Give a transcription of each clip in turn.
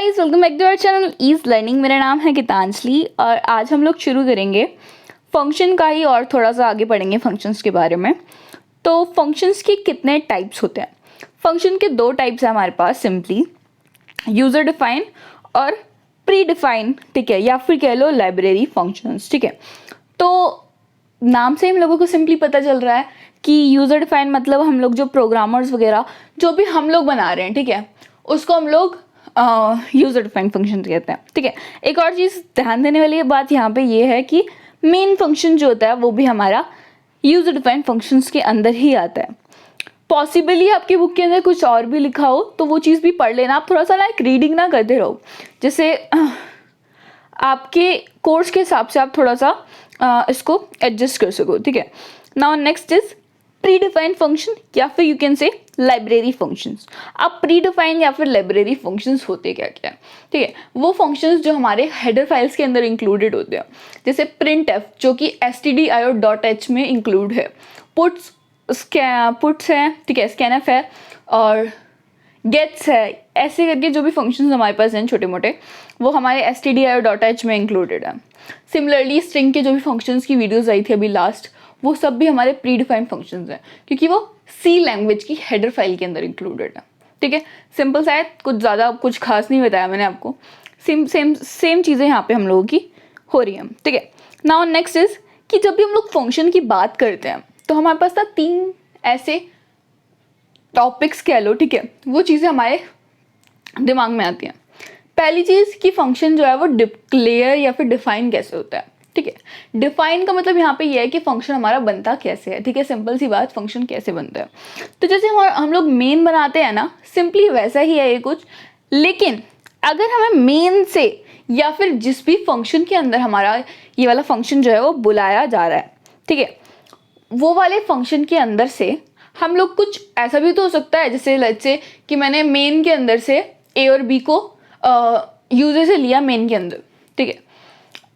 Guys, welcome back to our channel easy learning. मेरा नाम है गीतांजलि और आज हम लोग शुरू करेंगे फंक्शन का ही और थोड़ा सा आगे पढ़ेंगे फंक्शंस के बारे में। तो फंक्शंस के कितने टाइप्स होते हैं? फंक्शन के दो टाइप्स हैं हमारे पास, सिंपली यूज़र डिफाइन और प्री डिफाइन, ठीक है, या फिर कह लो लाइब्रेरी फंक्शंस, ठीक है। तो नाम से हम लोगों को सिंपली पता चल रहा है कि यूज़र डिफाइन मतलब हम लोग जो प्रोग्रामर्स वगैरह जो भी हम लोग बना रहे हैं, ठीक है, उसको हम लोग यूज़र डिफाइन फंक्शन कहते हैं, ठीक है। एक और चीज़ ध्यान देने वाली बात यहाँ पे ये है कि मेन फंक्शन जो होता है वो भी हमारा यूज़र डिफाइन फंक्शंस के अंदर ही आता है। पॉसिबली आपकी बुक के अंदर कुछ और भी लिखा हो तो वो चीज़ भी पढ़ लेना, आप थोड़ा सा लाइक रीडिंग ना करते रहो, जैसे आपके कोर्स के हिसाब से आप थोड़ा सा इसको एडजस्ट कर सको, ठीक है। Now next is pre defined function या फिर you can say library functions. अब प्री डिफाइंड या फिर लाइब्रेरी फंक्शंस होते क्या क्या है, ठीक है, वो फंक्शंस जो हमारे हेडर फाइल्स के अंदर इंक्लूडेड होते हैं, जैसे प्रिंट एफ जो कि stdio.h में इंक्लूड है, पुट्स है, ठीक है, स्कैनफ है और गेट्स है, ऐसे करके जो भी फंक्शंस हमारे पास हैं छोटे मोटे वो हमारे stdio.h में इंक्लूडेड है। सिमिलरली स्ट्रिंग के जो भी फंक्शंस की वीडियोस आई थी अभी लास्ट, वो सब भी हमारे प्री डिफाइंड फंक्शंस हैं क्योंकि वो सी लैंग्वेज की हेडर फाइल के अंदर इंक्लूडेड है, ठीक है। सिंपल सा है, कुछ ज़्यादा कुछ खास नहीं बताया मैंने आपको, सेम चीज़ें यहाँ पे हम लोगों की हो रही हैं, ठीक है। नाउ नेक्स्ट इज कि जब भी हम लोग फंक्शन की बात करते हैं तो हमारे पास ना तीन ऐसे टॉपिक्स कह लो, ठीक है, वो चीज़ें हमारे दिमाग में आती हैं। पहली चीज़ कि फंक्शन जो है वो डिक्लेयर या फिर डिफाइन कैसे होता है, ठीक है। डिफाइन का मतलब यहाँ पे ये है कि फंक्शन हमारा बनता कैसे है, ठीक है, सिंपल सी बात, फंक्शन कैसे बनता है। तो जैसे हम लोग मेन बनाते हैं ना, सिंपली वैसा ही है ये कुछ, लेकिन अगर हमें मेन से या फिर जिस भी फंक्शन के अंदर हमारा ये वाला फंक्शन जो है वो बुलाया जा रहा है, ठीक है, वो वाले फंक्शन के अंदर से हम लोग कुछ ऐसा भी तो हो सकता है, जैसे लेट्स से कि मैंने मेन के अंदर से ए और बी को यूजर से लिया मेन के अंदर, ठीक है।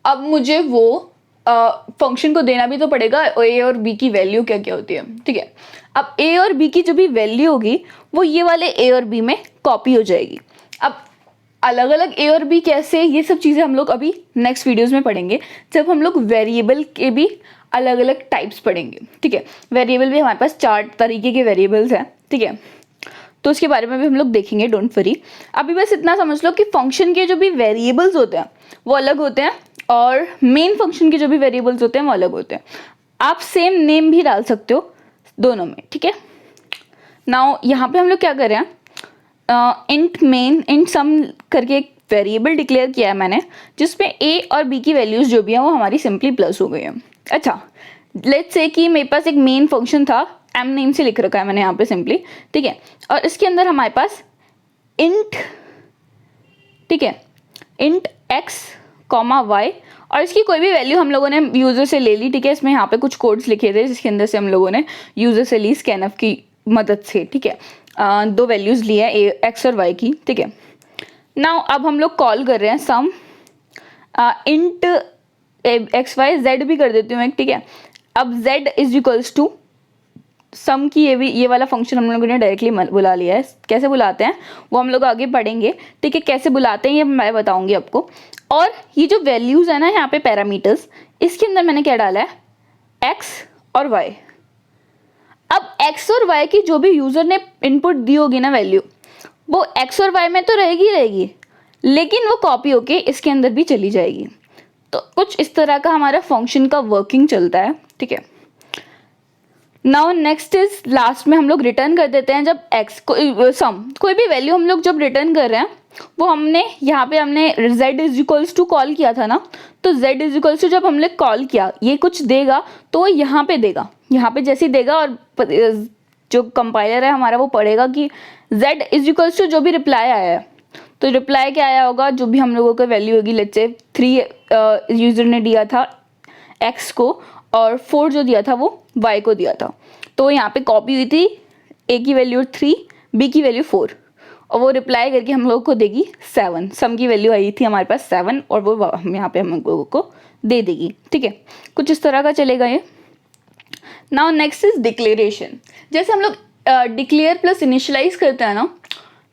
अब मुझे वो फंक्शन को देना भी तो पड़ेगा ए और बी की वैल्यू क्या क्या होती है, ठीक है। अब ए और बी की जो भी वैल्यू होगी वो ये वाले ए और बी में कॉपी हो जाएगी। अब अलग अलग ए और बी कैसे, ये सब चीज़ें हम लोग अभी नेक्स्ट वीडियोस में पढ़ेंगे जब हम लोग वेरिएबल के भी अलग अलग टाइप्स पढ़ेंगे, ठीक है। वेरिएबल भी हमारे पास 4 तरीके के वेरिएबल्स हैं, ठीक है, तो उसके बारे में भी हम लोग देखेंगे, डोंट वरी। अभी बस इतना समझ लो कि फंक्शन के जो भी वेरिएबल्स होते हैं वो अलग होते हैं और मेन फंक्शन के जो भी वेरिएबल्स होते हैं वो अलग होते हैं। आप सेम नेम भी डाल सकते हो दोनों में, ठीक है। नाउ यहाँ पे हम लोग क्या कर रहे हैं, इंट मेन इंट सम करके एक वेरिएबल डिक्लेयर किया है मैंने, जिसमें ए और बी की वैल्यूज जो भी हैं वो हमारी सिंपली प्लस हो गई हैं। अच्छा, लेट्स से कि मेरे पास एक मेन फंक्शन था, एम नेम से लिख रखा है मैंने यहाँ पे सिंपली, ठीक है, और इसके अंदर हमारे पास इंट, ठीक है, इंट एक्स कॉमा वाई, और इसकी कोई भी वैल्यू हम लोगों ने यूज़र से ले ली, ठीक है। इसमें यहाँ पे कुछ कोड्स लिखे थे जिसके अंदर से हम लोगों ने यूज़र से ली स्कैनफ की मदद से, ठीक है। दो वैल्यूज़ ली है एक्स और वाई की, ठीक है। नाउ अब हम लोग कॉल कर रहे हैं सम इंट एक्स वाई, जेड भी कर देती हूँ मैं, ठीक है। अब Z is equals to some की ये वाला फंक्शन हम लोगों ने डायरेक्टली बुला लिया है। कैसे बुलाते हैं वो हम लोग आगे पढ़ेंगे, ठीक है, कैसे बुलाते हैं ये मैं बताऊंगी आपको। और ये जो वैल्यूज़ है ना यहाँ पे पैरामीटर्स, इसके अंदर मैंने क्या डाला है, एक्स और वाई। अब एक्स और वाई की जो भी यूज़र ने इनपुट दी होगी ना वैल्यू, वो एक्स और वाई में तो रहेगी, लेकिन वो कॉपी होके इसके अंदर भी चली जाएगी। तो कुछ इस तरह का हमारा फंक्शन का वर्किंग चलता है, ठीक है। नाउ नेक्स्ट इज लास्ट में हम लोग रिटर्न कर देते हैं जब एक्स कोई भी वैल्यू हम लोग जब रिटर्न कर रहे हैं वो हमने यहाँ पे z is equals to call किया था ना, तो z इज इक्वल्स टू जब हमने कॉल किया ये कुछ देगा तो यहाँ पे देगा, यहाँ पे जैसे देगा, और जो कंपाइलर है हमारा वो पढ़ेगा कि z इज इक्वल्स टू जो भी रिप्लाई आया है, तो रिप्लाई क्या आया होगा, जो भी हम लोगों का वैल्यू होगी, लेट्स से 3 यूज़र ने दिया था x को और 4 जो दिया था वो y को दिया था, तो यहाँ पे कॉपी हुई थी, a की वैल्यू 3, b की वैल्यू 4, और वो रिप्लाई करके हम लोगों को देगी 7, सम की वैल्यू आई थी हमारे पास 7 और वो हम यहाँ पे हम लोगों को दे देगी, ठीक है। कुछ इस तरह का चलेगा ये। Now next is declaration. जैसे हम लोग डिक्लेयर प्लस इनिशियलाइज करते हैं ना,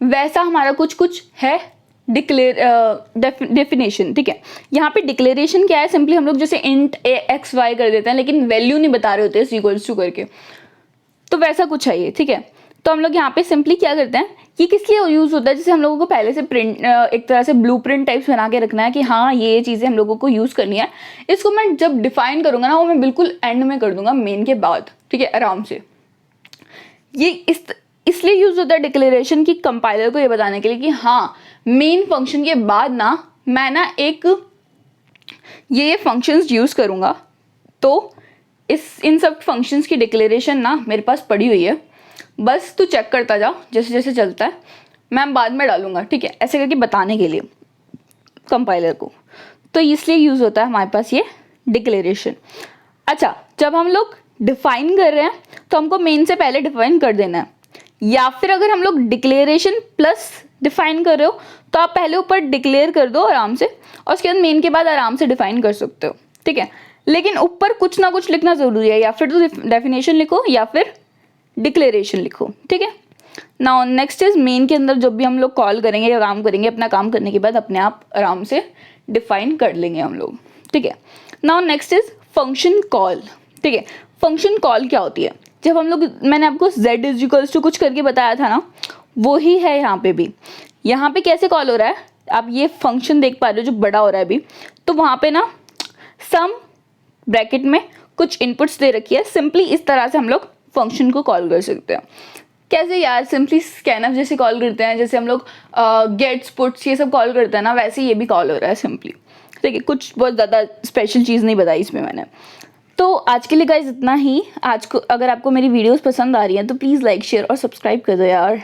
वैसा हमारा कुछ है डेफिनेशन, ठीक है। यहाँ पे डिक्लेरेशन क्या है, सिंपली हम लोग जैसे इंट एक्स वाई कर देते हैं लेकिन वैल्यू नहीं बता रहे होते इज इक्वल्स टू करके, तो वैसा कुछ है ये, ठीक है। तो हम लोग यहाँ पे सिंपली क्या करते हैं, ये किस लिए यूज़ होता है, जैसे हम लोगों को पहले से प्रिंट एक तरह से ब्लूप्रिंट टाइप्स बना के रखना है कि हाँ ये चीज़ें हम लोगों को यूज़ करनी है। इसको मैं जब डिफाइन करूँगा ना वो मैं बिल्कुल एंड में कर दूंगा मेन के बाद, ठीक है, आराम से। ये इसलिए यूज़ होता है डिक्लेरेशन की कंपाइलर को ये बताने के लिए कि हाँ मेन फंक्शन के बाद ना मैं ना एक ये फंक्शंस यूज़ करूँगा, तो इन सब फंक्शंस की डिक्लेरेशन ना मेरे पास पड़ी हुई है, बस तू चेक करता जा जैसे जैसे चलता है, मैं बाद में डालूंगा, ठीक है, ऐसे करके बताने के लिए कंपाइलर को। तो इसलिए यूज़ होता है हमारे पास ये डिक्लेरेशन। अच्छा, जब हम लोग डिफाइन कर रहे हैं तो हमको मेन से पहले डिफाइन कर देना है, या फिर अगर हम लोग डिक्लेरेशन प्लस डिफाइन कर रहे हो तो आप पहले ऊपर डिक्लेयर कर दो आराम से और उसके बाद मेन के बाद आराम से डिफाइन कर सकते हो, ठीक है। लेकिन ऊपर कुछ ना कुछ लिखना ज़रूरी है, या फिर तो डेफिनेशन लिखो या फिर डिक्लेरेशन लिखो, ठीक है। नाउ नेक्स्ट इज मेन के अंदर जब भी हम लोग कॉल करेंगे या काम करेंगे, अपना काम करने के बाद अपने आप आराम से डिफाइन कर लेंगे हम लोग, ठीक है। Now next is function call, ठीक है। फंक्शन कॉल क्या होती है, जब हम लोग, मैंने आपको z इज इक्वल्स टू कुछ करके बताया था ना, वो ही है यहाँ पे भी। यहाँ पे कैसे कॉल हो रहा है, आप ये फंक्शन देख पा रहे हो जो बड़ा हो रहा है अभी, तो वहाँ पे ना सम ब्रैकेट में कुछ इनपुट्स दे रखी है, सिंपली इस तरह से हम लोग फंक्शन को कॉल कर सकते हैं। कैसे यार, सिंपली स्कैनफ जैसे कॉल करते हैं, जैसे हम लोग गेट्स पुट्स ये सब कॉल करते हैं ना, वैसे ये भी कॉल हो रहा है सिंपली, ठीक है। कुछ बहुत ज़्यादा स्पेशल चीज़ नहीं बताई इसमें मैंने। तो आज के लिए गाइस इतना ही। आज को अगर आपको मेरी वीडियोस पसंद आ रही हैं तो प्लीज़ लाइक शेयर और सब्सक्राइब कर दो यार।